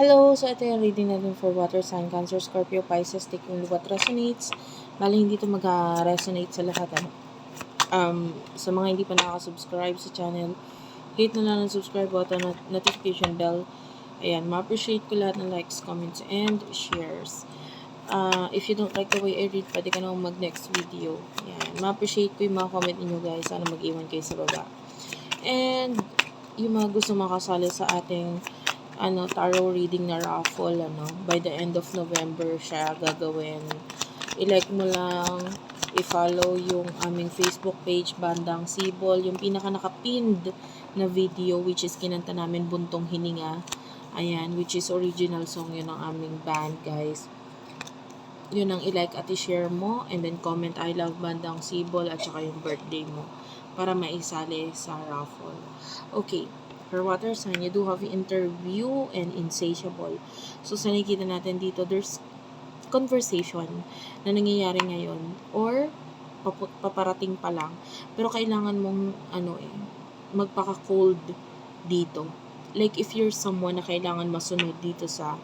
Hello! So, ito yung reading natin for Water Sign, Cancer, Scorpio, Pisces, taking what resonates. Bali, hindi ito mag-resonate sa lahat. Sa mga hindi pa nakaka-subscribe sa channel, hit na lang ng subscribe button at notification bell. Ayan, ma-appreciate ko lahat ng likes, comments, and shares. If you don't like the way I read, pwede ka nang mag-next video. Ayan, ma-appreciate ko yung mga comment ninyo guys. Sana mag-iwan kayo sa baba. And, yung mga gusto makasali sa ating tarot reading na raffle, by the end of November siya gagawin. I-like mo lang, i-follow yung aming Facebook page, Bandang Sibol, yung pinaka naka-pinned na video, which is kinanta namin Buntong Hininga. Ayan, which is original song yun ng aming band, guys. Yun ang i-like at i-share mo, and then comment I love Bandang Sibol at saka yung birthday mo para maisali sa raffle. Okay. For water sign, you do have interview and insatiable. So, sa nakikita natin dito, there's conversation na nangyayari ngayon or paparating pa lang. Pero kailangan mong, magpaka-cold dito. Like, if you're someone na kailangan masunod dito sa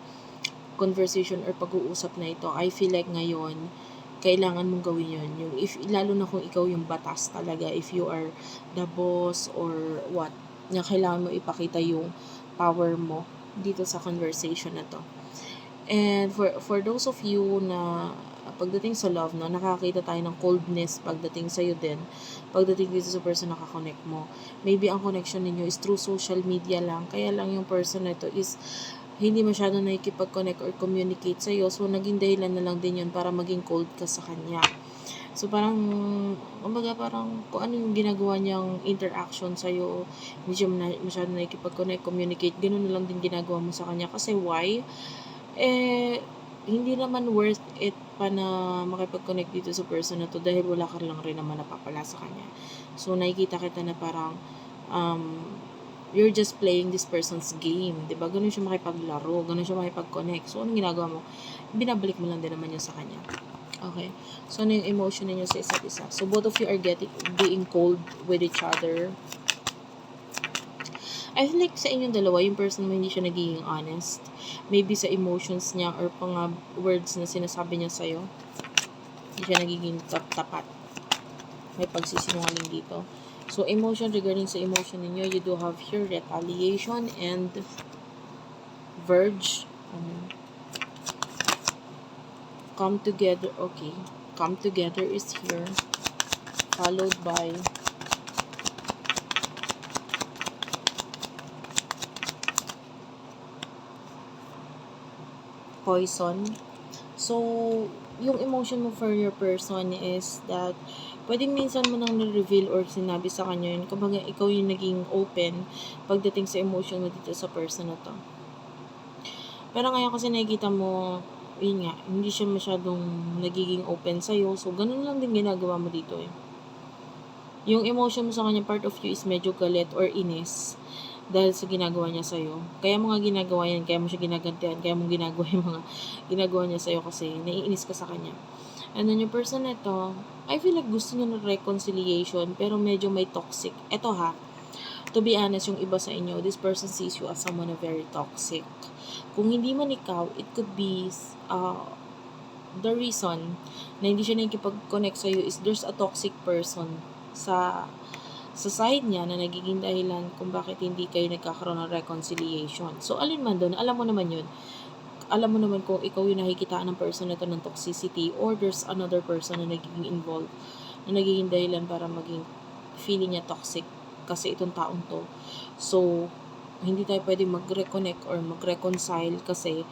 conversation or pag-uusap na ito, I feel like ngayon, kailangan mong gawin yun. Lalo na kung ikaw yung batas talaga, if you are the boss or what, na kailangan mo ipakita yung power mo dito sa conversation na to. And for those of you na pagdating sa love, nakakita tayo ng coldness pagdating sa'yo din. Pagdating dito sa person na kakonect mo. Maybe ang connection ninyo is through social media lang. Kaya lang yung person na ito is hindi masyado nakikipag-connect or communicate sa'yo. So, naging dahilan na lang din yun para maging cold ka sa kanya. So, parang kung ano yung ginagawa niyang interaction sa'yo, hindi siya masyado nakikipag-connect, communicate, ganun na lang din ginagawa mo sa kanya. Kasi why? Hindi naman worth it pa na makipag-connect dito sa person na to dahil wala ka lang rin naman napapala sa kanya. So, nakikita kita na parang, you're just playing this person's game. Diba? Ganun siya makipaglaro, ganun siya makipag-connect. So, anong ginagawa mo? Binabalik mo lang din naman yun sa kanya. Okay. So, ano yung emotion ninyo sa isa't isa? So, both of you are being cold with each other. I feel like sa inyong dalawa, yung person mo hindi siya nagiging honest. Maybe sa emotions niya or pang words na sinasabi niya sa'yo. Hindi siya nagiging tapat. May pagsisinungaling dito. So, emotion, regarding sa emotion ninyo, you do have here retaliation and verge. Come together, okay. Come together is here. Followed by poison. So, yung emotion mo for your person is that pwedeng minsan mo nang na-reveal or sinabi sa kanya yun. Kumbaga, ikaw yung naging open pagdating sa emotion mo dito sa person na to. Pero ngayon kasi nakikita mo, yun nga, hindi siya masyadong nagiging open sa'yo. So, ganun lang din ginagawa mo dito eh. Yung emotion mo sa kanya, part of you is medyo galit or inis dahil sa ginagawa niya sa'yo. Kaya mo nga ginagawa yan, kaya mo siya ginagantihan, kaya mo ginagawa yung mga ginagawa niya sa'yo kasi naiinis ka sa kanya. And then yung person na ito, I feel like gusto niya ng reconciliation pero medyo may toxic. Ito ha, to be honest, yung iba sa inyo, this person sees you as someone na very toxic. Kung hindi man ikaw, it could be the reason na hindi siya nakikipag-connect sa'yo is there's a toxic person sa side niya na nagiging dahilan kung bakit hindi kayo nagkakaroon ng reconciliation. So, alin man doon, alam mo naman yun. Alam mo naman kung ikaw yung nakikitaan ng person na to ng toxicity or there's another person na nagiging involved, na nagiging dahilan para maging feeling niya toxic kasi itong taong to. So, hindi tayo pwede mag-reconnect or mag-reconcile kasi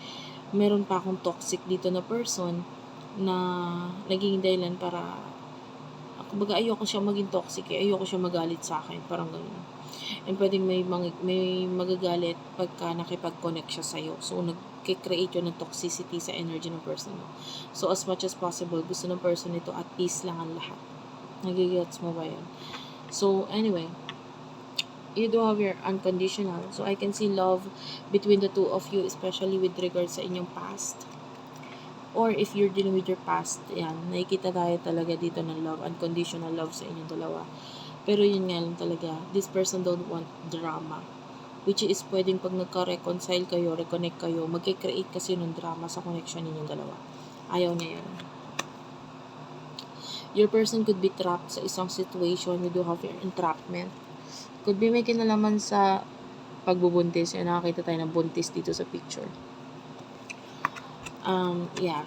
meron pa akong toxic dito na person na naging dahilan para kumbaga ayoko siya maging toxic ayoko siya magalit sa akin, parang gano'n. And pwedeng may magagalit pagka nakipag-connect siya sa'yo. So, nag-create yun ng toxicity sa energy ng person mo. So, as much as possible, gusto ng person nito at peace lang ang lahat. Nagigets mo ba yun? So, anyway, you do have your unconditional. So, I can see love between the two of you, especially with regards sa inyong past. Or if you're dealing with your past, yan, nakikita tayo talaga dito ng love, unconditional love sa inyong dalawa. Pero yun nga lang talaga, this person don't want drama. which is pwedeng pag nagka-reconcile kayo, reconnect kayo, magkikreate kasi ng drama sa connection ninyong dalawa. Ayaw niya yun. Your person could be trapped sa isang situation. You do have your entrapment. Could be may kinalaman sa pagbubuntis. Yan, nakakita tayo ng buntis dito sa picture. Yan.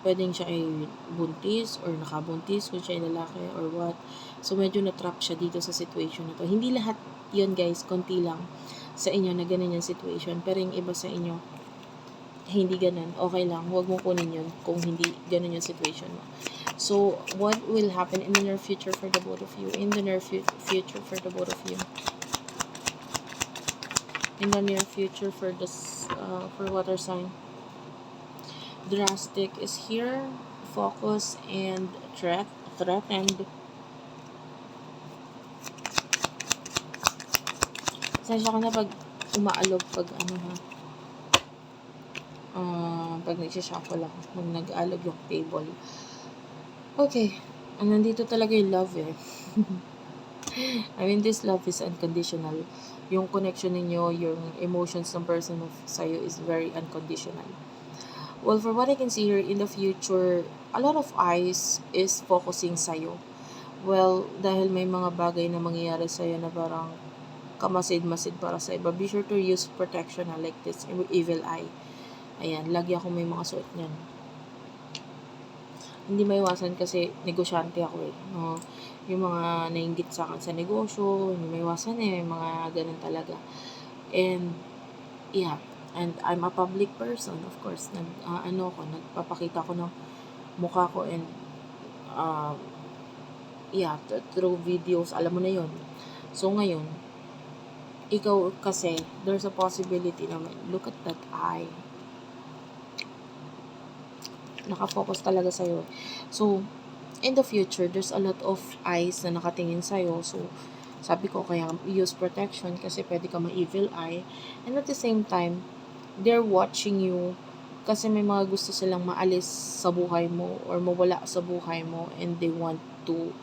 Pwedeng siya ay buntis or nakabuntis kung siya ay lalaki or what. So, medyo na-trap siya dito sa situation na to. Hindi lahat yun, guys. Konti lang sa inyo na ganun yung situation. Pero yung iba sa inyo, hindi ganun. Okay lang. Huwag mo kunin yun kung hindi ganun yung situation mo. So, what will happen in the near future for the both of you? In the near future for the both of you. In the near future for this, for water sign. Drastic is here, focus and threatened. Sensya ka na pag umaalog, pag ano ha, pag nagsishuffle ako, pag nag-aalog yung table. Okay, nandito talaga yung love eh. I mean, this love is unconditional. Yung connection ninyo, yung emotions ng person sa'yo is very unconditional. Well, for what I can see here in the future, a lot of eyes is focusing sa'yo. Well, dahil may mga bagay na mangyayari sa'yo na parang kamasid-masid para sa iba. Be sure to use protection like this evil eye. Ayan, lagi ako may mga suot niyan. Hindi maiwasan kasi negosyante ako eh. Yung mga nainggit sa akin sa negosyo, hindi maiwasan eh. Mga ganun talaga. And, yeah. And I'm a public person, of course. Nagpapakita ko ng mukha ko and yeah, through videos, alam mo na yon. So ngayon, ikaw kasi, there's a possibility na look at that eye. Nakafocus talaga sa'yo. So, in the future, there's a lot of eyes na nakatingin sa'yo. So, sabi ko kaya use protection kasi pwede ka ma-evil eye. And at the same time, they're watching you kasi may mga gusto silang maalis sa buhay mo or mawala sa buhay mo and they want to,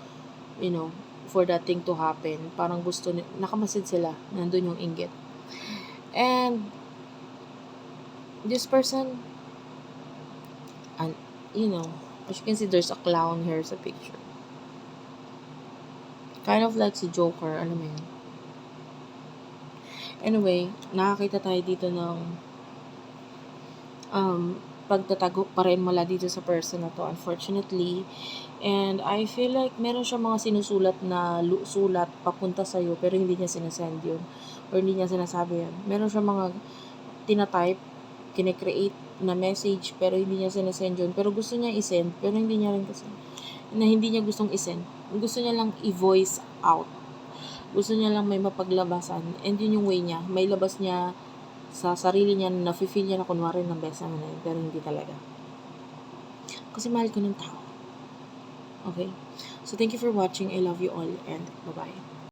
for that thing to happen. Parang gusto, nakamasid sila. Nandun yung inggit. And, this person, and, as you can see, there's a clown here sa picture. Kind of like si Joker, alam mo yun. Anyway, nakakita tayo dito ng pagtatago pa rin mula dito sa person na to, unfortunately. And I feel like meron siya mga sinusulat na sulat papunta sa'yo, pero hindi niya sinasend yun. Or hindi niya sinasabi yun. Meron siya mga tinatype, kinecreate na message, pero hindi niya sinasend yun. Pero gusto niya isend, pero hindi niya rin kasi, na hindi niya gustong isend. Gusto niya lang i-voice out. Gusto niya lang may mapaglabasan. And yun yung way niya. May labas niya sa sarili niya, na-feel niya na kunwari ng best naman na yun, pero hindi talaga. Kasi mahal ko ng tao. Okay? So, thank you for watching. I love you all and bye-bye.